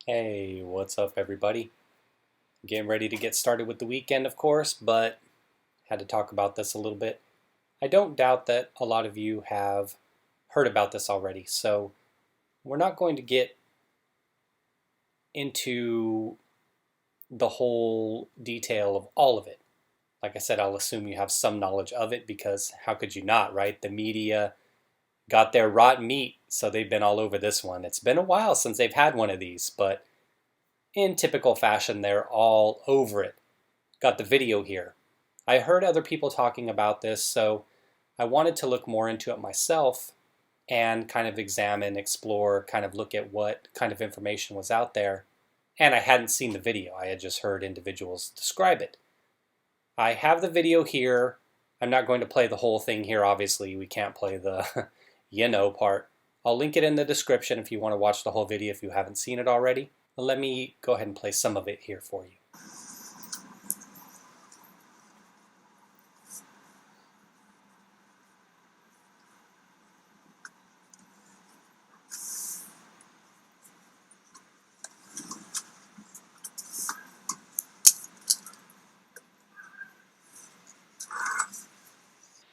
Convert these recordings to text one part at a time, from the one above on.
Hey, what's up, everybody? Getting ready to get started with the weekend, of course, but had to talk about this a little bit. I don't doubt that a lot of you have heard about this already, so we're not going to get into the whole detail of all of it. Like I said, I'll assume you have some knowledge of it because how could you not, right? The media got their rotten meat, so they've been all over this one. It's been a while since they've had one of these, but in typical fashion, they're all over it. Got the video here. I heard other people talking about this, so I wanted to look more into it myself and kind of examine, explore, kind of look at what kind of information was out there. And I hadn't seen the video, I had just heard individuals describe it. I have the video here. I'm not going to play the whole thing here, obviously. We can't play the part. I'll link it in the description if you want to watch the whole video if you haven't seen it already. Let me go ahead and play some of it here for you.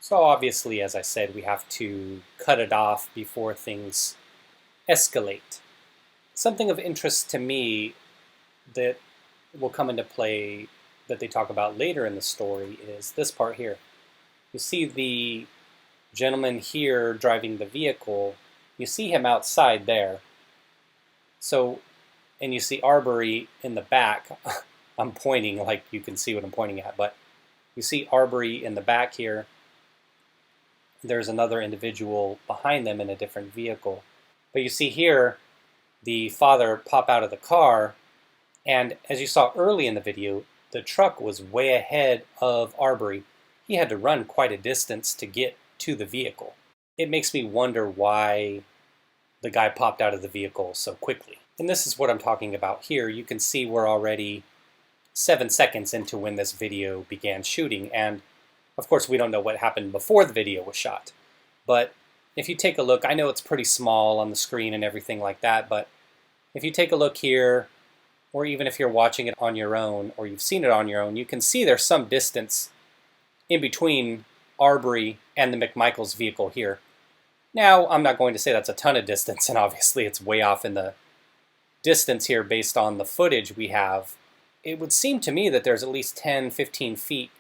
So obviously, as I said, we have to cut it off before things escalate. Something of interest to me that will come into play that they talk about later in the story is this part here. You see the gentleman here driving the vehicle. You see him outside there. So, and you see Arbery in the back. I'm pointing like you can see what I'm pointing at, but you see Arbery in the back here. There's another individual behind them in a different vehicle. But you see here, the father pop out of the car, and as you saw early in the video, the truck was way ahead of Arbery. He had to run quite a distance to get to the vehicle. It makes me wonder why the guy popped out of the vehicle so quickly. And this is what I'm talking about here. You can see we're already 7 seconds into when this video began shooting, and of course, we don't know what happened before the video was shot. But if you take a look, I know it's pretty small on the screen and everything like that, but if you take a look here, or even if you're watching it on your own, or you've seen it on your own, you can see there's some distance in between Arbery and the McMichaels vehicle here. Now, I'm not going to say that's a ton of distance, and obviously it's way off in the distance here based on the footage we have. It would seem to me that there's at least 10, 15 feet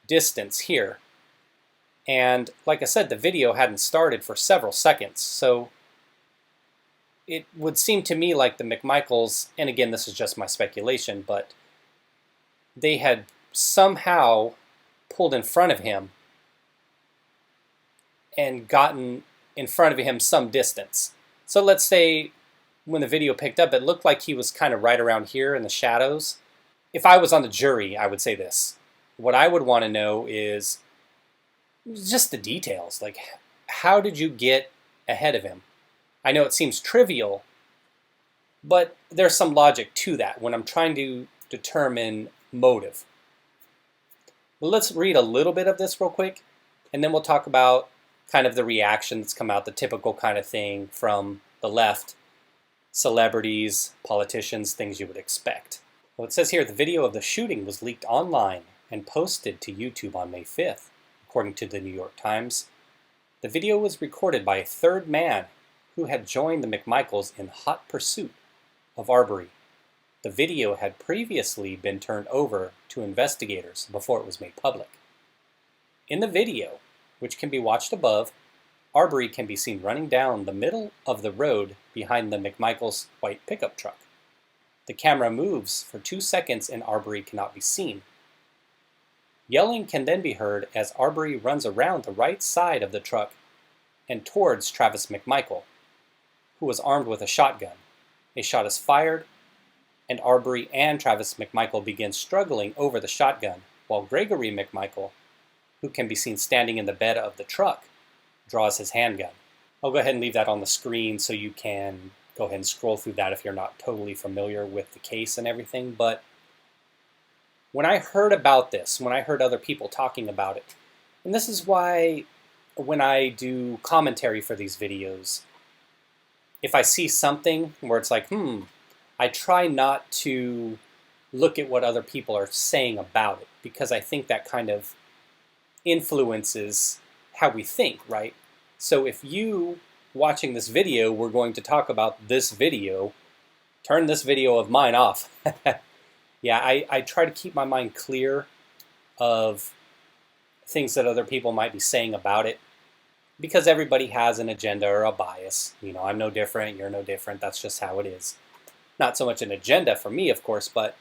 distance here. And like I said, the video hadn't started for several seconds, so it would seem to me like the McMichaels, and again, this is just my speculation, but they had somehow pulled in front of him and gotten in front of him some distance. So let's say when the video picked up, it looked like he was kind of right around here in the shadows. If I was on the jury, I would say this. What I would want to know is just the details. Like, how did you get ahead of him? I know it seems trivial, but there's some logic to that when I'm trying to determine motive. But let's read a little bit of this real quick, and then we'll talk about kind of the reaction that's come out, the typical kind of thing from the left, celebrities, politicians, things you would expect. Well, it says here, the video of the shooting was leaked online and posted to YouTube on May 5th, according to the New York Times. The video was recorded by a third man who had joined the McMichaels in hot pursuit of Arbery. The video had previously been turned over to investigators before it was made public. In the video, which can be watched above, Arbery can be seen running down the middle of the road behind the McMichaels' white pickup truck. The camera moves for 2 seconds and Arbery cannot be seen. Yelling can then be heard as Arbery runs around the right side of the truck and towards Travis McMichael, who was armed with a shotgun. A shot is fired, and Arbery and Travis McMichael begin struggling over the shotgun, while Gregory McMichael, who can be seen standing in the bed of the truck, draws his handgun. I'll go ahead and leave that on the screen so you can go ahead and scroll through that if you're not totally familiar with the case and everything, but when I heard about this, when I heard other people talking about it, and this is why when I do commentary for these videos, if I see something where it's like, I try not to look at what other people are saying about it, because I think that kind of influences how we think, right? So if you watching this video, we're going to talk about this video, turn this video of mine off. Yeah, I try to keep my mind clear of things that other people might be saying about it, because everybody has an agenda or a bias. You know, I'm no different, you're no different, that's just how it is. Not so much an agenda for me, of course, but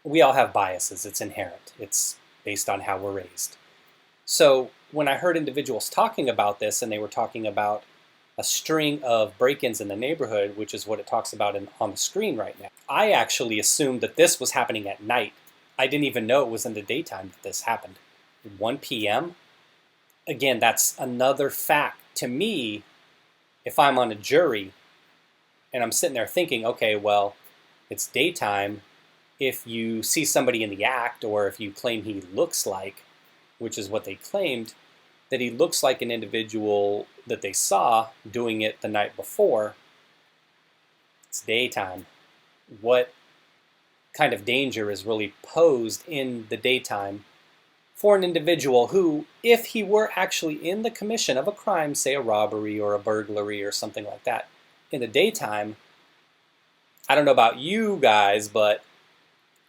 we all have biases. It's inherent. It's based on how we're raised. So when I heard individuals talking about this, and they were talking about a string of break-ins in the neighborhood, which is what it talks about on the screen right now, I actually assumed that this was happening at night. I didn't even know it was in the daytime that this happened. 1 p.m.? Again, that's another fact. To me, if I'm on a jury and I'm sitting there thinking, okay, well, it's daytime. If you see somebody in the act, or if you claim he looks like, which is what they claimed, that he looks like an individual that they saw doing it the night before, it's daytime. What kind of danger is really posed in the daytime for an individual who, if he were actually in the commission of a crime, say a robbery or a burglary or something like that, in the daytime, I don't know about you guys, but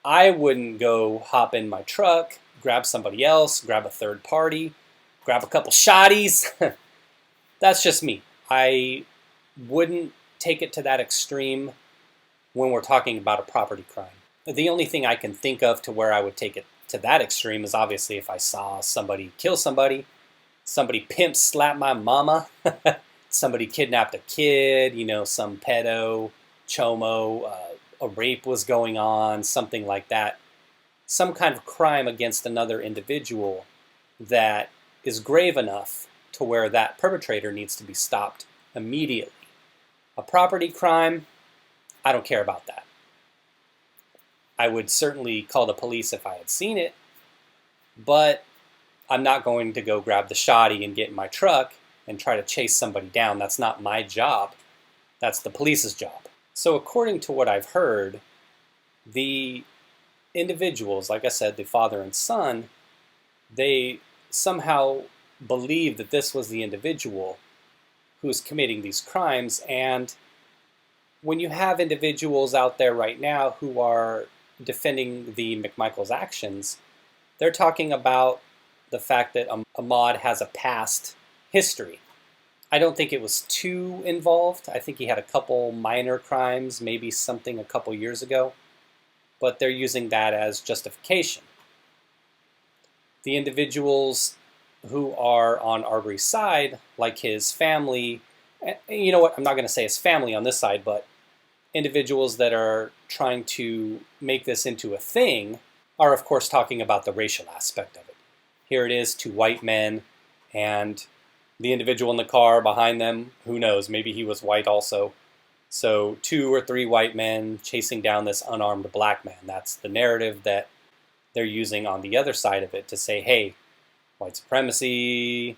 I wouldn't go hop in my truck, grab somebody else, grab a third party, grab a couple shotties. That's just me. I wouldn't take it to that extreme when we're talking about a property crime. The only thing I can think of to where I would take it to that extreme is obviously if I saw somebody kill somebody, somebody pimp slap my mama, somebody kidnapped a kid, you know, some pedo, chomo, a rape was going on, something like that. Some kind of crime against another individual that is grave enough to where that perpetrator needs to be stopped immediately. A property crime, I don't care about that. I would certainly call the police if I had seen it, but I'm not going to go grab the shotty and get in my truck and try to chase somebody down. That's not my job. That's the police's job. So according to what I've heard, the individuals, like I said, the father and son, they somehow believe that this was the individual who's committing these crimes. And when you have individuals out there right now who are defending the McMichaels actions, they're talking about the fact that Ahmaud has a past history. I don't think it was too involved. I think he had a couple minor crimes, maybe something a couple years ago, but they're using that as justification. The individuals who are on Arbery's side, like his family, and you know what, I'm not going to say his family on this side, but individuals that are trying to make this into a thing are, of course, talking about the racial aspect of it. Here it is, two white men, and the individual in the car behind them, who knows, maybe he was white also. So 2 or 3 white men chasing down this unarmed black man. That's the narrative that they're using on the other side of it to say, hey, white supremacy,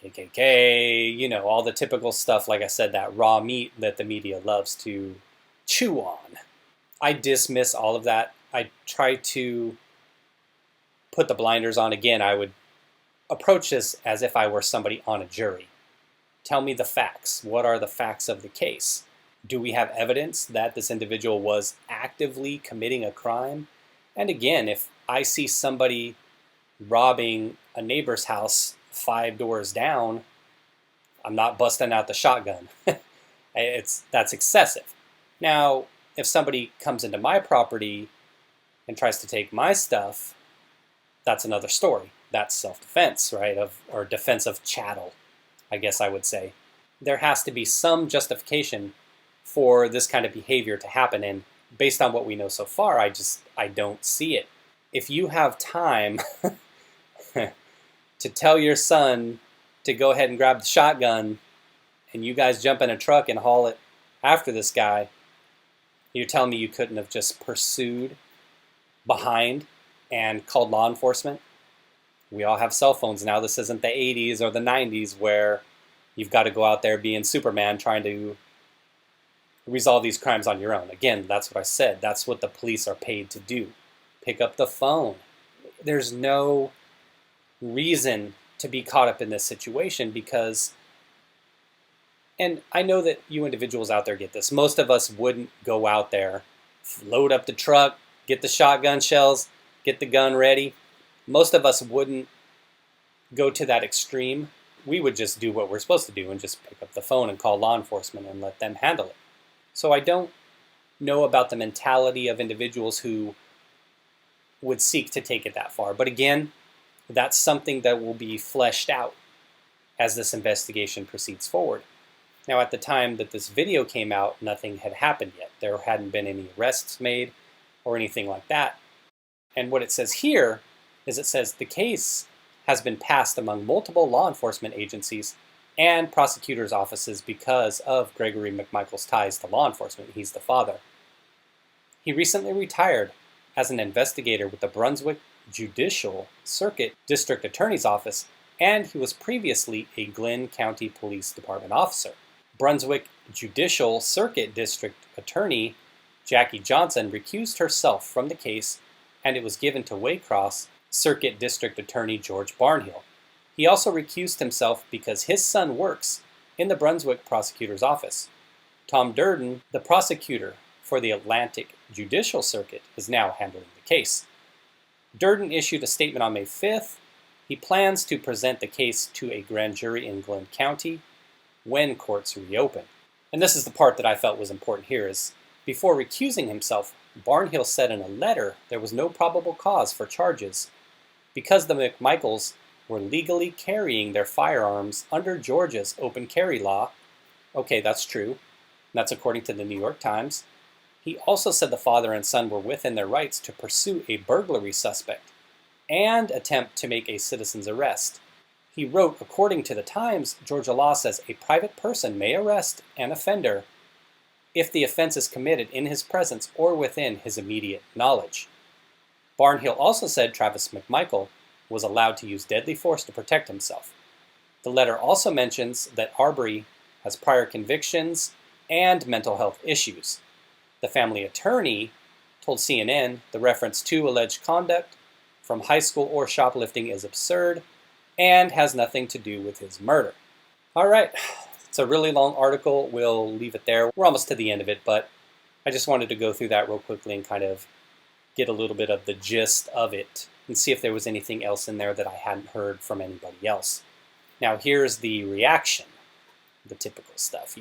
KKK, you know, all the typical stuff, like I said, that raw meat that the media loves to chew on. I dismiss all of that. I try to put the blinders on. Again, I would approach this as if I were somebody on a jury. Tell me the facts. What are the facts of the case? Do we have evidence that this individual was actively committing a crime? And again, if I see somebody robbing a neighbor's house 5 doors down, I'm not busting out the shotgun. That's excessive. Now, if somebody comes into my property and tries to take my stuff, that's another story. That's self-defense, right? Or defense of chattel, I guess I would say. There has to be some justification for this kind of behavior to happen, and based on what we know so far, I don't see it. If you have time to tell your son to go ahead and grab the shotgun, and you guys jump in a truck and haul it after this guy, you're telling me you couldn't have just pursued behind and called law enforcement? We all have cell phones now. This isn't the 80s or the 90s where you've got to go out there being Superman trying to resolve these crimes on your own. Again, that's what I said. That's what the police are paid to do. Pick up the phone. There's no reason to be caught up in this situation because, and I know that you individuals out there get this, most of us wouldn't go out there, load up the truck, get the shotgun shells, get the gun ready. Most of us wouldn't go to that extreme. We would just do what we're supposed to do and just pick up the phone and call law enforcement and let them handle it. So I don't know about the mentality of individuals who would seek to take it that far. But again, that's something that will be fleshed out as this investigation proceeds forward. Now, at the time that this video came out, nothing had happened yet. There hadn't been any arrests made or anything like that. And what it says here is it says the case has been passed among multiple law enforcement agencies and prosecutors' offices because of Gregory McMichaels' ties to law enforcement. He's the father. He recently retired as an investigator with the Brunswick Judicial Circuit District Attorney's Office, and he was previously a Glenn County Police Department officer. Brunswick Judicial Circuit District Attorney Jackie Johnson recused herself from the case, and it was given to Waycross Circuit District Attorney George Barnhill. He also recused himself because his son works in the Brunswick prosecutor's office. Tom Durden, the prosecutor for the Atlantic Judicial Circuit, is now handling the case. Durden issued a statement on May 5th. He plans to present the case to a grand jury in Glenn County when courts reopen. And this is the part that I felt was important here is, before recusing himself, Barnhill said in a letter there was no probable cause for charges because the McMichaels were legally carrying their firearms under Georgia's open carry law. Okay, that's true. That's according to the New York Times. He also said the father and son were within their rights to pursue a burglary suspect and attempt to make a citizen's arrest. He wrote, according to the Times, Georgia law says a private person may arrest an offender if the offense is committed in his presence or within his immediate knowledge. Barnhill also said Travis McMichael was allowed to use deadly force to protect himself. The letter also mentions that Arbery has prior convictions and mental health issues. The family attorney told CNN the reference to alleged conduct from high school or shoplifting is absurd and has nothing to do with his murder. All right, it's a really long article. We'll leave it there. We're almost to the end of it, but I just wanted to go through that real quickly and kind of get a little bit of the gist of it and see if there was anything else in there that I hadn't heard from anybody else. Now here's the reaction, the typical stuff,